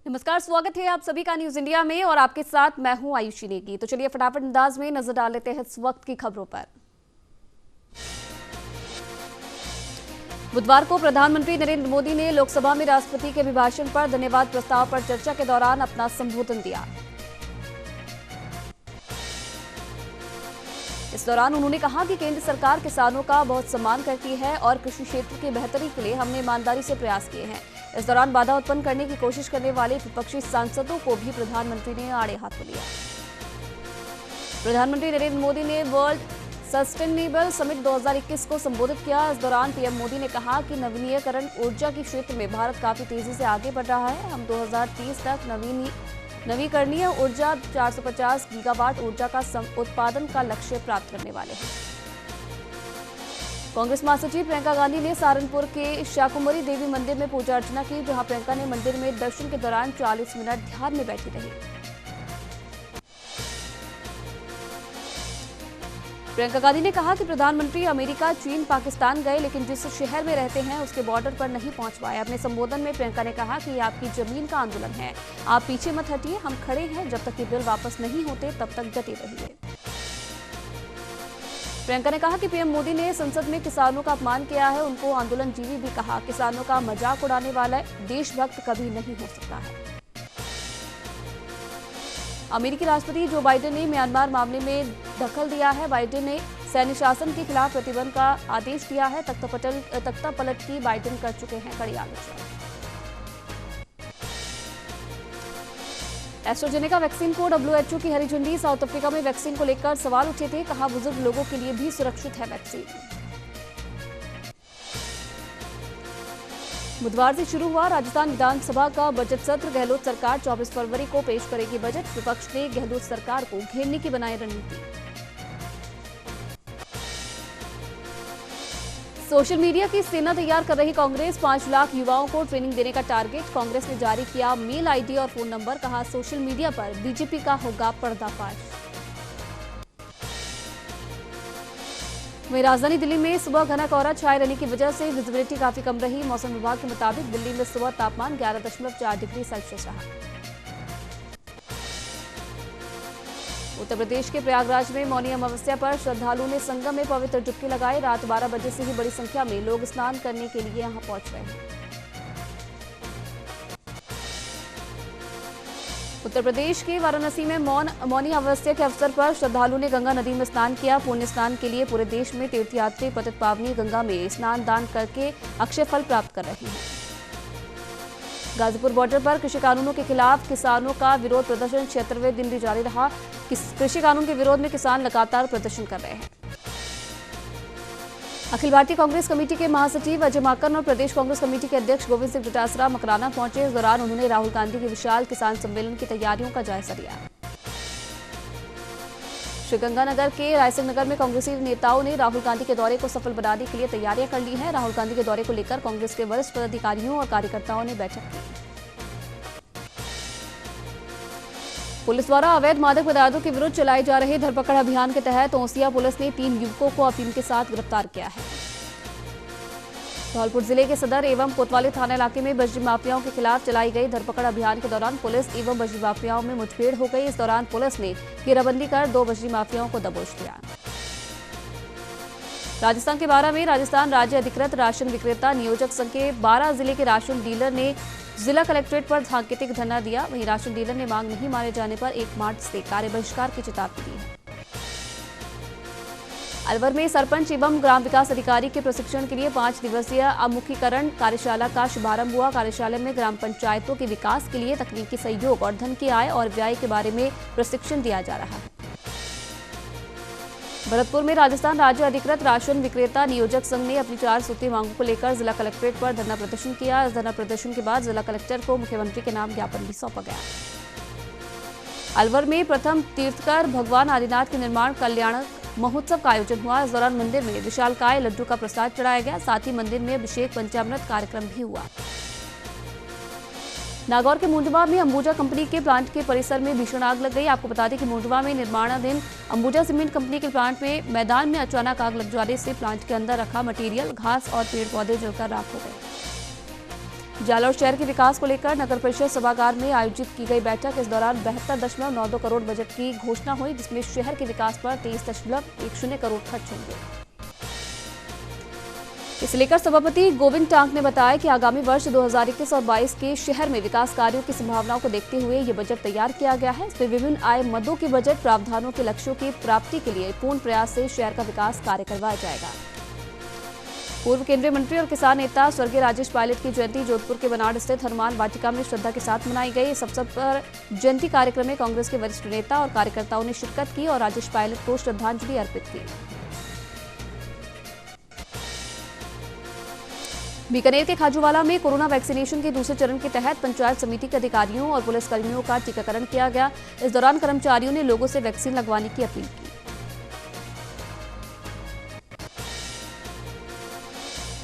नमस्कार, स्वागत है आप सभी का न्यूज इंडिया में और आपके साथ मैं हूं आयुषी नेगी। तो चलिए फटाफट अंदाज में नजर डाल लेते हैं इस वक्त की खबरों पर। बुधवार को प्रधानमंत्री नरेंद्र मोदी ने लोकसभा में राष्ट्रपति के अभिभाषण पर धन्यवाद प्रस्ताव पर चर्चा के दौरान अपना संबोधन दिया। इस दौरान उन्होंने कहा कि केंद्र सरकार किसानों का बहुत सम्मान करती है और कृषि क्षेत्र की बेहतरी के लिए हमने ईमानदारी से प्रयास किए हैं। इस दौरान बाधा उत्पन्न करने की कोशिश करने वाले विपक्षी सांसदों को भी प्रधानमंत्री ने आड़े हाथों लिया। प्रधानमंत्री नरेंद्र मोदी ने वर्ल्ड सस्टेनेबल समिट 2021 को संबोधित किया। इस दौरान पीएम मोदी ने कहा कि नवीनीकरण ऊर्जा के क्षेत्र में भारत काफी तेजी से आगे बढ़ रहा है। हम 2030 तक नवीकरणीय ऊर्जा 450 गीगावाट ऊर्जा का उत्पादन का लक्ष्य प्राप्त करने वाले हैं। कांग्रेस महासचिव प्रियंका गांधी ने सहारनपुर के शाकुंभरी देवी मंदिर में पूजा अर्चना की, जहां प्रियंका ने मंदिर में दर्शन के दौरान 40 मिनट ध्यान में बैठी रही। प्रियंका गांधी ने कहा कि प्रधानमंत्री अमेरिका, चीन, पाकिस्तान गए लेकिन जिस शहर में रहते हैं उसके बॉर्डर पर नहीं पहुंच पाए। अपने संबोधन में प्रियंका ने कहा कि ये आपकी जमीन का आंदोलन है, आप पीछे मत हटिए, हम खड़े हैं, जब तक ये बिल वापस नहीं होते तब तक डटे रहिए। प्रियंका ने कहा कि पीएम मोदी ने संसद में किसानों का अपमान किया है, उनको आंदोलनजीवी भी कहा। किसानों का मजाक उड़ाने वाला देशभक्त कभी नहीं हो सकता है। अमेरिकी राष्ट्रपति जो बाइडेन ने म्यांमार मामले में दखल दिया है। बाइडेन ने सैन्य शासन के खिलाफ प्रतिबंध का आदेश दिया है। तख्ता पलट की बाइडेन कर चुके हैं कड़ी आलोचना। एस्ट्राजेनेका वैक्सीन को WHO की हरी झंडी। साउथ अफ्रीका में वैक्सीन को लेकर सवाल उठे थे, कहा बुजुर्ग लोगों के लिए भी सुरक्षित है वैक्सीन। बुधवार से शुरू हुआ राजस्थान विधानसभा का बजट सत्र। गहलोत सरकार 24 फरवरी को पेश करेगी बजट। विपक्ष ने गहलोत सरकार को घेरने की बनाई रणनीति। सोशल मीडिया की सेना तैयार कर रही कांग्रेस। 5 लाख युवाओं को ट्रेनिंग देने का टारगेट। कांग्रेस ने जारी किया मेल आईडी और फोन नंबर, कहा सोशल मीडिया पर बीजेपी का होगा पर्दाफाश। वहीं राजधानी दिल्ली में सुबह घना कोहरा छाए रहने की वजह से विजिबिलिटी काफी कम रही। मौसम विभाग के मुताबिक दिल्ली में सुबह तापमान 11.4 डिग्री सेल्सियस रहा। उत्तर प्रदेश के प्रयागराज में मौनी अमावस्या पर श्रद्धालुओं ने संगम में पवित्र डुबकी लगाई। रात 12 बजे से ही बड़ी संख्या में लोग स्नान करने के लिए यहां पहुंच रहे हैं। उत्तर प्रदेश के वाराणसी में मौनी अमावस्या के अवसर पर श्रद्धालुओं ने गंगा नदी में स्नान किया। पुण्य स्नान के लिए पूरे देश में तीर्थयात्री पतित पावनी गंगा में स्नान दान करके अक्षय फल प्राप्त कर रहे हैं। गाजीपुर बॉर्डर पर कृषि कानूनों के खिलाफ किसानों का विरोध प्रदर्शन 76वें दिन भी जारी रहा। कृषि कानून के विरोध में किसान लगातार प्रदर्शन कर रहे हैं। अखिल भारतीय कांग्रेस कमेटी के महासचिव अजय माकन और प्रदेश कांग्रेस कमेटी के अध्यक्ष गोविंद सिंह डोटासरा मकराना पहुंचे। इस दौरान उन्होंने राहुल गांधी के विशाल किसान सम्मेलन की तैयारियों का जायजा लिया। श्रीगंगानगर के रायसिंह नगर में कांग्रेसी नेताओं ने राहुल गांधी के दौरे को सफल बनाने के लिए तैयारियां कर ली हैं। राहुल गांधी के दौरे को लेकर कांग्रेस के वरिष्ठ पदाधिकारियों और कार्यकर्ताओं ने बैठक की। पुलिस द्वारा अवैध मादक पदार्थों के विरुद्ध चलाए जा रहे धरपकड़ अभियान के तहत ओसिया पुलिस ने 3 युवकों को अफीम के साथ गिरफ्तार किया है। धौलपुर जिले के सदर एवं कोतवाली थाना इलाके में बजरी माफियाओं के खिलाफ चलाई गई धरपकड़ अभियान के दौरान पुलिस एवं बजरी माफियाओं में मुठभेड़ हो गई। इस दौरान पुलिस ने घेराबंदी कर 2 बजरी माफियाओं को दबोच लिया। राजस्थान के 12 में राजस्थान राज्य अधिकृत राशन विक्रेता नियोजक संघ के 12 जिले के राशन डीलर ने जिला कलेक्ट्रेट पर सांकेतिक धरना दिया। वहीं राशन डीलर ने मांग नहीं माने जाने पर 1 मार्च से कार्य बहिष्कार की चेतावनी दी है। अलवर में सरपंच एवं ग्राम विकास अधिकारी के प्रशिक्षण के लिए 5 दिवसीय अमुखीकरण कार्यशाला का शुभारंभ हुआ। कार्यशाला में ग्राम पंचायतों के विकास के लिए तकनीकी सहयोग और धन के आय और व्यय के बारे में प्रशिक्षण दिया जा रहा है। भरतपुर में राजस्थान राज्य अधिकृत राशन विक्रेता नियोजक संघ ने अपनी 4 सूत्रीय मांगों को लेकर जिला कलेक्ट्रेट पर धरना प्रदर्शन किया। इस धरना प्रदर्शन के बाद जिला कलेक्टर को मुख्यमंत्री के नाम ज्ञापन भी सौंपा गया। अलवर में प्रथम तीर्थकर भगवान आदिनाथ के निर्माण कल्याण महोत्सव का आयोजन हुआ। इस दौरान मंदिर में विशालकाय लड्डू का प्रसाद चढ़ाया गया। साथ ही मंदिर में अभिषेक पंचामृत कार्यक्रम भी हुआ। नागौर के मुंडवा में अंबुजा कंपनी के प्लांट के परिसर में भीषण आग लग गई। आपको बता दें कि मुंडवा में निर्माणाधीन अंबुजा सीमेंट कंपनी के प्लांट में मैदान में अचानक आग लग जाने से प्लांट के अंदर रखा मटेरियल, घास और पेड़ पौधे जलकर राख हो गए। जालौर शहर के विकास को लेकर नगर परिषद सभागार में आयोजित की गई बैठक। इस दौरान 72.92 करोड़ बजट की घोषणा हुई, जिसमें शहर के विकास पर 23.10 करोड़ खर्च होंगे। इसे लेकर सभापति गोविंद टांक ने बताया कि आगामी वर्ष 2021 और 22 के शहर में विकास कार्यों की संभावनाओं को देखते हुए ये बजट तैयार किया गया है। इसमें विभिन्न आय मदों के बजट प्रावधानों के लक्ष्यों की प्राप्ति के लिए पूर्ण प्रयास से शहर का विकास कार्य करवाया जाएगा। पूर्व केंद्रीय मंत्री और किसान नेता स्वर्गीय राजेश पायलट की जयंती जोधपुर के बनाड़ स्थित हनुमान वाटिका में श्रद्धा के साथ मनाई गई। इस अवसर पर जयंती कार्यक्रम में कांग्रेस के वरिष्ठ नेता और कार्यकर्ताओं ने शिरकत की और राजेश पायलट को श्रद्धांजलि अर्पित की। बीकानेर के खाजूवाला में कोरोना वैक्सीनेशन के दूसरे चरण के तहत पंचायत समिति के अधिकारियों और पुलिसकर्मियों का टीकाकरण किया गया। इस दौरान कर्मचारियों ने लोगों से वैक्सीन लगवाने की अपील की।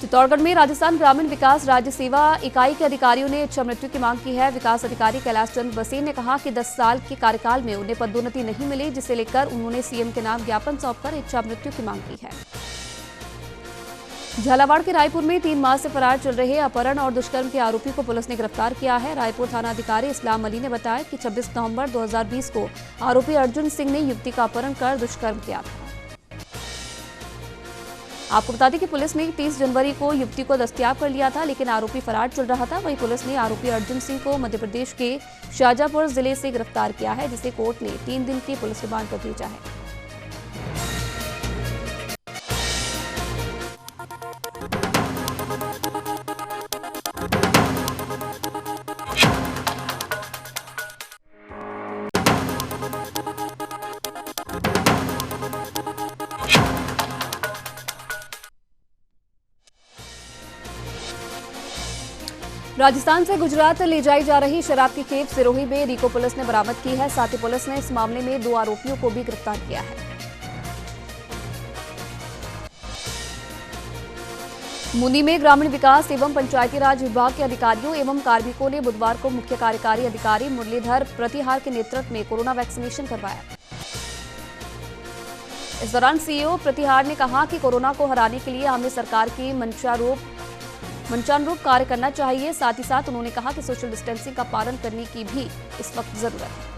चित्तौड़गढ़ में राजस्थान ग्रामीण विकास राज्य सेवा इकाई के अधिकारियों ने इच्छा मृत्यु की मांग की है। विकास अधिकारी कैलाश चंद्र बसेन ने कहा कि 10 साल के कार्यकाल में उन्हें पदोन्नति नहीं मिली, जिसे लेकर उन्होंने सीएम के नाम ज्ञापन सौंपकर इच्छा मृत्यु की मांग की है। झालावाड़ के रायपुर में 3 माह से फरार चल रहे अपहरण और दुष्कर्म के आरोपी को पुलिस ने गिरफ्तार किया है। रायपुर थाना अधिकारी इस्लाम अली ने बताया कि 26 नवंबर 2020 को आरोपी अर्जुन सिंह ने युवती का अपहरण कर दुष्कर्म किया था। आपको बता दें कि पुलिस ने 30 जनवरी को युवती को दस्तयाब कर लिया था, लेकिन आरोपी फरार चल रहा था। वहीं पुलिस ने आरोपी अर्जुन सिंह को मध्य प्रदेश के शाजापुर जिले से गिरफ्तार किया है, जिसे कोर्ट ने 3 दिन की पुलिस रिमांड पर भेजा है। राजस्थान से गुजरात ले जाई जा रही शराब की खेप सिरोही में रीको पुलिस ने बरामद की है। साथ ही पुलिस ने इस मामले में 2 आरोपियों को भी गिरफ्तार किया है। मुनी में ग्रामीण विकास एवं पंचायती राज विभाग के अधिकारियों एवं कार्मिकों ने बुधवार को मुख्य कार्यकारी अधिकारी मुरलीधर प्रतिहार के नेतृत्व में कोरोना वैक्सीनेशन करवाया। इस दौरान सीईओ प्रतिहार ने कहा कि कोरोना को हराने के लिए हमें सरकार की मंचानुरूप कार्य करना चाहिए। साथ ही साथ उन्होंने कहा कि सोशल डिस्टेंसिंग का पालन करने की भी इस वक्त जरूरत है।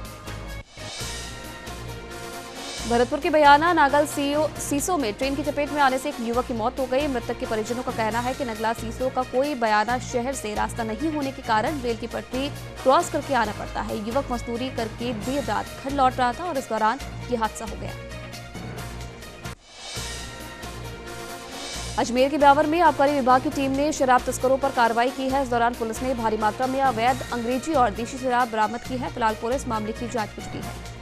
भरतपुर के बयाना नागल सीसो में ट्रेन की चपेट में आने से एक युवक की मौत हो गई। मृतक के परिजनों का कहना है कि नगला सीसो का कोई बयाना शहर से रास्ता नहीं होने के कारण रेल की पटरी क्रॉस करके आना पड़ता है। युवक मजदूरी करके देर रात घर लौट रहा था और इस दौरान यह हादसा हो गया। अजमेर के ब्यावर में आबकारी विभाग की टीम ने शराब तस्करों पर कार्रवाई की है। इस दौरान पुलिस ने भारी मात्रा में अवैध अंग्रेजी और देशी शराब बरामद की है। फिलहाल पुलिस मामले की जांच में जुटी है।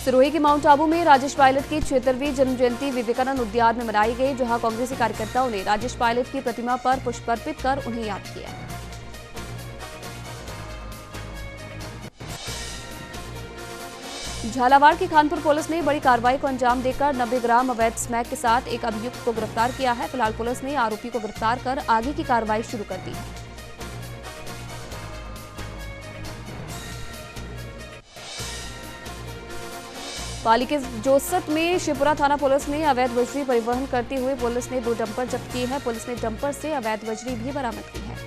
सिरोही के माउंट आबू में राजेश पायलट की 76वीं जन्म जयंती विवेकानंद उद्यान में मनाई गई, जहां कांग्रेसी कार्यकर्ताओं ने राजेश पायलट की प्रतिमा पर पुष्प अर्पित कर उन्हें याद किया। झालावाड़ की खानपुर पुलिस ने बड़ी कार्रवाई को अंजाम देकर 90 ग्राम अवैध स्मैक के साथ एक अभियुक्त को गिरफ्तार किया है। फिलहाल पुलिस ने आरोपी को गिरफ्तार कर आगे की कार्रवाई शुरू कर दी है। पाली के जोसत में शिवपुरा थाना पुलिस ने अवैध बजरी परिवहन करते हुए पुलिस ने 2 डंपर जब्त किए हैं। पुलिस ने डंपर से अवैध बजरी भी बरामद की है।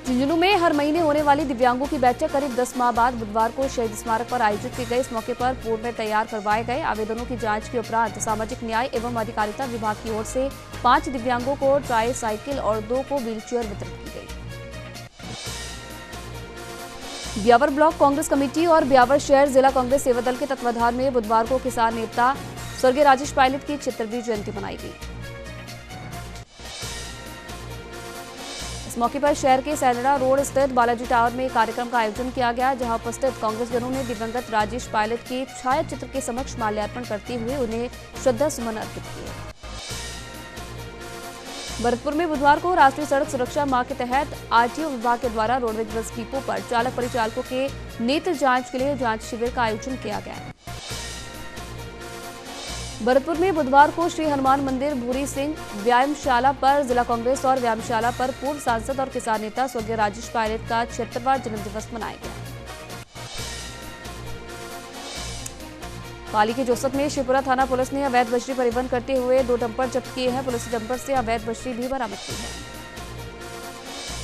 झुंझुनू में हर महीने होने वाली दिव्यांगों की बैठक करीब 10 माह बाद बुधवार को शहीद स्मारक पर आयोजित की गई। इस मौके पर पूर्व में तैयार करवाए गए आवेदनों की जांच के उपरांत सामाजिक न्याय एवं अधिकारिता विभाग की ओर से 5 दिव्यांगों को ट्राई साइकिल और 2 को व्हीलचेयर वितरित की गई। ब्यावर ब्लॉक कांग्रेस कमेटी और ब्यावर शहर जिला कांग्रेस सेवा दल के तत्वाधान में बुधवार को किसान नेता स्वर्गीय राजेश पायलट की 76वीं जयंती मनाई गई। इस मौके पर शहर के सैलड़ा रोड स्थित बालाजी टावर में कार्यक्रम का आयोजन किया गया, जहां उपस्थित कांग्रेसजनों ने दिवंगत राजेश पायलट के छाया चित्र के समक्ष माल्यार्पण करते हुए उन्हें श्रद्धा सुमन अर्पित किए। भरतपुर में बुधवार को राष्ट्रीय सड़क सुरक्षा माह के तहत आरटीओ विभाग के द्वारा रोडवेज बस डिपो पर चालक परिचालकों के नेत्र जांच के लिए जांच शिविर का आयोजन किया गया। भरतपुर में बुधवार को श्री हनुमान मंदिर भूरी सिंह व्यायामशाला पर जिला कांग्रेस और व्यायामशाला पर पूर्व सांसद और किसान नेता स्वर्गीय राजेश पायलट का 76वां जन्मदिवस मनाया गया। पाली के जोसत में शिवपुरा थाना पुलिस ने अवैध बजरी परिवहन करते हुए 2 डंपर जब्त किए हैं। पुलिस ने डंपर से अवैध बजरी भी बरामद की है।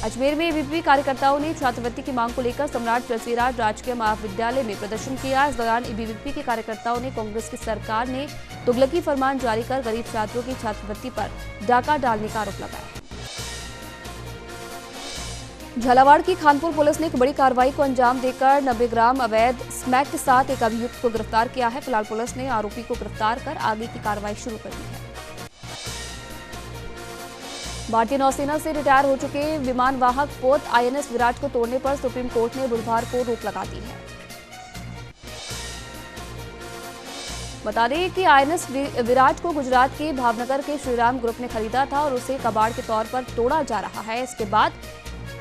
अजमेर में एबीवीपी कार्यकर्ताओं ने छात्रवृत्ति की मांग को लेकर सम्राट पृथ्वीराज राजकीय महाविद्यालय में प्रदर्शन किया। इस दौरान एबीवीपी के कार्यकर्ताओं ने कांग्रेस की सरकार ने तुगलकी फरमान जारी कर गरीब छात्रों की छात्रवृत्ति पर डाका डालने का आरोप लगाया। झालावाड़ की खानपुर पुलिस ने एक बड़ी कार्रवाई को अंजाम देकर 90 ग्राम अवैध स्मैक के साथ एक अभियुक्त को गिरफ्तार किया है। फिलहाल पुलिस ने आरोपी को गिरफ्तार कर आगे की कार्रवाई शुरू कर दी है। भारतीय नौसेना से रिटायर हो चुके विमान वाहक पोत आईएनएस विराट को तोड़ने पर सुप्रीम कोर्ट ने बुधवार को रोक लगा दी है। बता दें कि आईएनएस विराट को गुजरात के भावनगर के श्रीराम ग्रुप ने खरीदा था और उसे कबाड़ के तौर पर तोड़ा जा रहा है। इसके बाद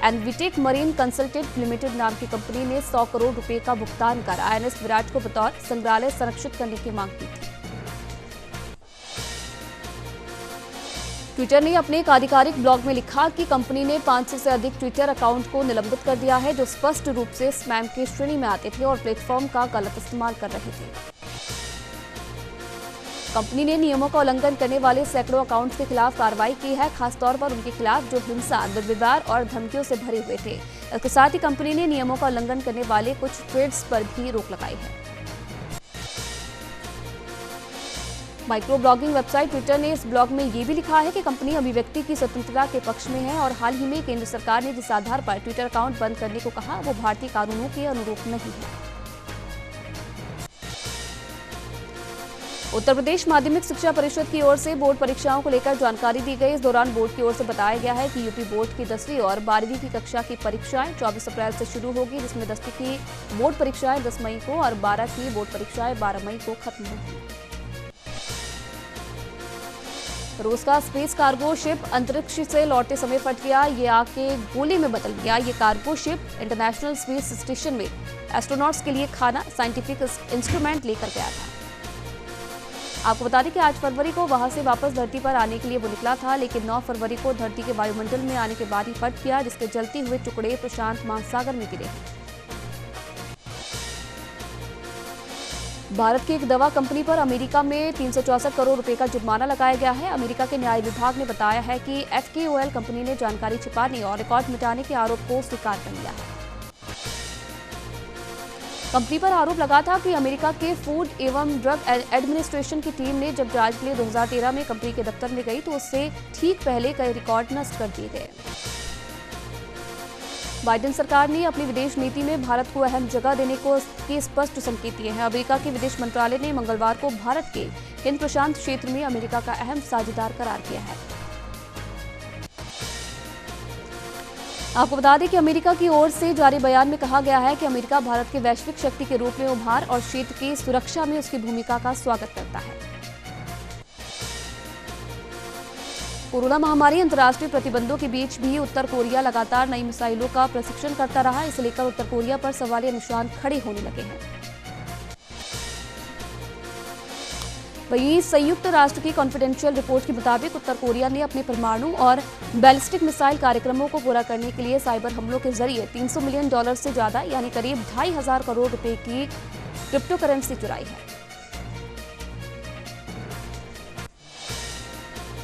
एनविटेक मरीन कंसल्टेंट लिमिटेड नाम की कंपनी ने 100 करोड़ रुपए का भुगतान कर आईएनएस विराट को बतौर संग्रहालय संरक्षित करने की मांग की थी। ट्विटर ने अपने एक आधिकारिक ब्लॉग में लिखा कि कंपनी ने 500 से अधिक ट्विटर अकाउंट को निलंबित कर दिया है, जो स्पष्ट रूप से स्पैम की श्रेणी में आते थे और प्लेटफॉर्म का गलत इस्तेमाल कर रहे थे। कंपनी ने नियमों का उल्लंघन करने वाले सैकड़ों अकाउंट्स के खिलाफ कार्रवाई की है, खासतौर पर उनके खिलाफ जो हिंसा, दुर्व्यवहार और धमकियों से भरे हुए थे। इसके साथ ही कंपनी ने नियमों का उल्लंघन करने वाले कुछ ट्वीट्स पर भी रोक लगाई है। माइक्रो ब्लॉगिंग वेबसाइट ट्विटर ने इस ब्लॉग में ये भी लिखा है कि कंपनी अभिव्यक्ति की स्वतंत्रता के पक्ष में है और हाल ही में केंद्र सरकार ने जिस आधार पर ट्विटर अकाउंट बंद करने को कहा वो भारतीय कानूनों के अनुरूप नहीं है। उत्तर प्रदेश माध्यमिक शिक्षा परिषद की ओर से बोर्ड परीक्षाओं को लेकर जानकारी दी गई। इस दौरान बोर्ड की ओर से बताया गया है कि यूपी बोर्ड की 10वीं और 12वीं की कक्षा की परीक्षाएं 24 अप्रैल से शुरू होगी, जिसमें 10वीं की बोर्ड परीक्षाएं 10 मई को और 12 की बोर्ड परीक्षाएं 12 मई को खत्म होगी। रूस का स्पेस कार्गो शिप अंतरिक्ष से लौटते समय फट गया। ये आके गोली में बदल गया। ये cargo ship international space station में एस्ट्रोनॉट्स के लिए खाना, साइंटिफिक इंस्ट्रूमेंट लेकर गया था। आपको बता दें कि 8 फरवरी को वहां से वापस धरती पर आने के लिए वो निकला था, लेकिन 9 फरवरी को धरती के वायुमंडल में आने के बाद ही फट गया, जिसके जलते हुए टुकड़े प्रशांत महासागर में गिरे। भारत की एक दवा कंपनी पर अमेरिका में 364 करोड़ रुपए का जुर्माना लगाया गया है। अमेरिका के न्याय विभाग ने बताया है कि FKOL कंपनी ने जानकारी छिपाने और रिकॉर्ड मिटाने के आरोप को स्वीकार कर लिया है। कंपनी पर आरोप लगा था कि अमेरिका के फूड एवं ड्रग एडमिनिस्ट्रेशन की टीम ने जब जांच के लिए 2013 में कंपनी के दफ्तर में गई तो उससे ठीक पहले कई रिकॉर्ड नष्ट कर दिए गए। बाइडेन सरकार ने अपनी विदेश नीति में भारत को अहम जगह देने के स्पष्ट संकेत दिए हैं। अमेरिका के विदेश मंत्रालय ने मंगलवार को भारत के हिंद प्रशांत क्षेत्र में अमेरिका का अहम साझेदार करार दिया है। आपको बता दें कि अमेरिका की ओर से जारी बयान में कहा गया है कि अमेरिका भारत के वैश्विक शक्ति के रूप में उभार और क्षेत्र की सुरक्षा में उसकी भूमिका का स्वागत करता है। कोरोना महामारी अंतर्राष्ट्रीय प्रतिबंधों के बीच भी उत्तर कोरिया लगातार नई मिसाइलों का प्रशिक्षण करता रहा। इसे लेकर उत्तर कोरिया पर सवालिया निशान खड़े होने लगे हैं। वहीं संयुक्त राष्ट्र की कॉन्फिडेंशियल रिपोर्ट के मुताबिक उत्तर कोरिया ने अपने परमाणु और बैलिस्टिक मिसाइल कार्यक्रमों को पूरा करने के लिए साइबर हमलों के जरिए $300 मिलियन से ज्यादा यानी करीब 2500 करोड़ रुपए की क्रिप्टो करेंसी चुराई है।